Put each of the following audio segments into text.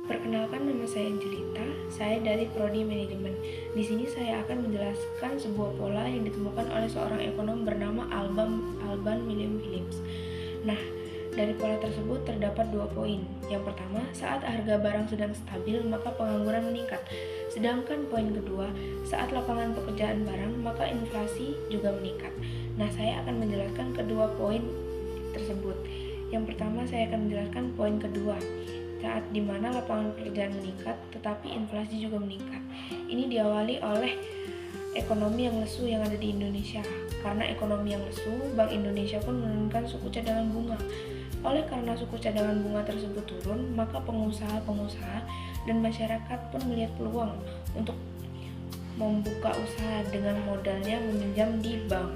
Perkenalkan, nama saya Angelita. Saya dari Prodi Manajemen. Di sini saya akan menjelaskan sebuah pola yang ditemukan oleh seorang ekonom bernama Alban William Phillips. Nah, dari pola tersebut terdapat 2 poin. Yang pertama, saat harga barang sedang stabil, maka pengangguran meningkat. Sedangkan poin kedua, saat lapangan pekerjaan barang, maka inflasi juga meningkat. Nah, saya akan menjelaskan kedua poin tersebut. Yang pertama, saya akan menjelaskan poin kedua. Saat dimana lapangan pekerjaan meningkat, tetapi inflasi juga meningkat. Ini diawali oleh ekonomi yang lesu yang ada di Indonesia. Karena ekonomi yang lesu, Bank Indonesia pun menurunkan suku cadangan bunga. Oleh karena suku cadangan bunga tersebut turun, maka pengusaha-pengusaha dan masyarakat pun melihat peluang untuk membuka usaha dengan modalnya meminjam di bank.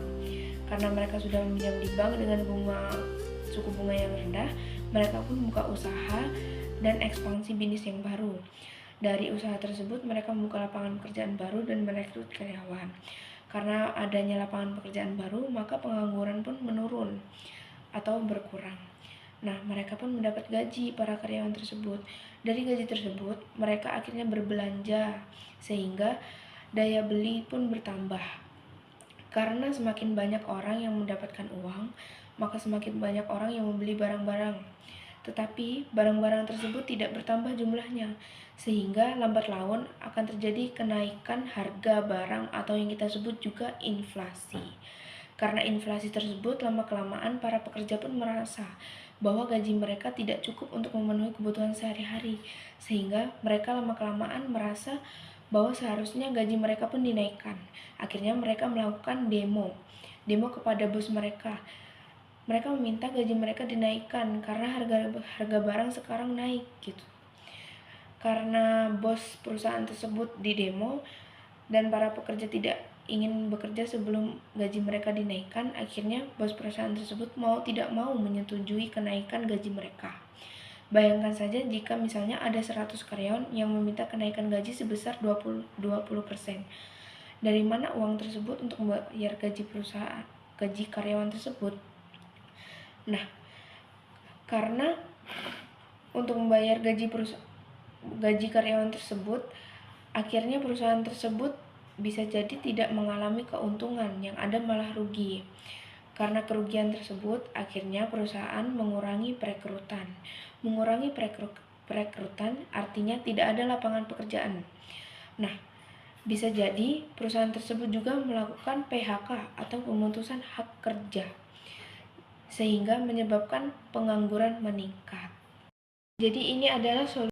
Karena mereka sudah meminjam di bank dengan suku bunga yang rendah, mereka pun membuka usaha dan ekspansi bisnis yang baru. Dari usaha tersebut, mereka membuka lapangan pekerjaan baru dan merekrut karyawan. Karena adanya lapangan pekerjaan baru, maka pengangguran pun menurun atau berkurang. Nah, mereka pun mendapat gaji para karyawan tersebut. Dari gaji tersebut, mereka akhirnya berbelanja, sehingga daya beli pun bertambah. Karena semakin banyak orang yang mendapatkan uang, maka semakin banyak orang yang membeli barang-barang. Tetapi barang-barang tersebut tidak bertambah jumlahnya, sehingga lambat laun akan terjadi kenaikan harga barang atau yang kita sebut juga inflasi. Karena inflasi tersebut, lama-kelamaan para pekerja pun merasa bahwa gaji mereka tidak cukup untuk memenuhi kebutuhan sehari-hari, sehingga mereka lama-kelamaan merasa bahwa seharusnya gaji mereka pun dinaikkan. Akhirnya mereka melakukan demo kepada bos mereka. Mereka meminta gaji mereka dinaikkan karena harga barang sekarang naik gitu. Karena bos perusahaan tersebut didemo dan para pekerja tidak ingin bekerja sebelum gaji mereka dinaikkan, akhirnya bos perusahaan tersebut tidak mau menyetujui kenaikan gaji mereka. Bayangkan saja jika misalnya ada 100 karyawan yang meminta kenaikan gaji sebesar 20%. Dari mana uang tersebut untuk membayar gaji karyawan tersebut? Nah, karena untuk membayar gaji karyawan tersebut, akhirnya perusahaan tersebut bisa jadi tidak mengalami keuntungan, yang ada malah rugi. Karena kerugian tersebut, akhirnya perusahaan mengurangi perekrutan. Mengurangi perekrutan artinya tidak ada lapangan pekerjaan. Nah, bisa jadi perusahaan tersebut juga melakukan PHK atau pemutusan hak kerja, sehingga menyebabkan pengangguran meningkat. Jadi ini adalah solusi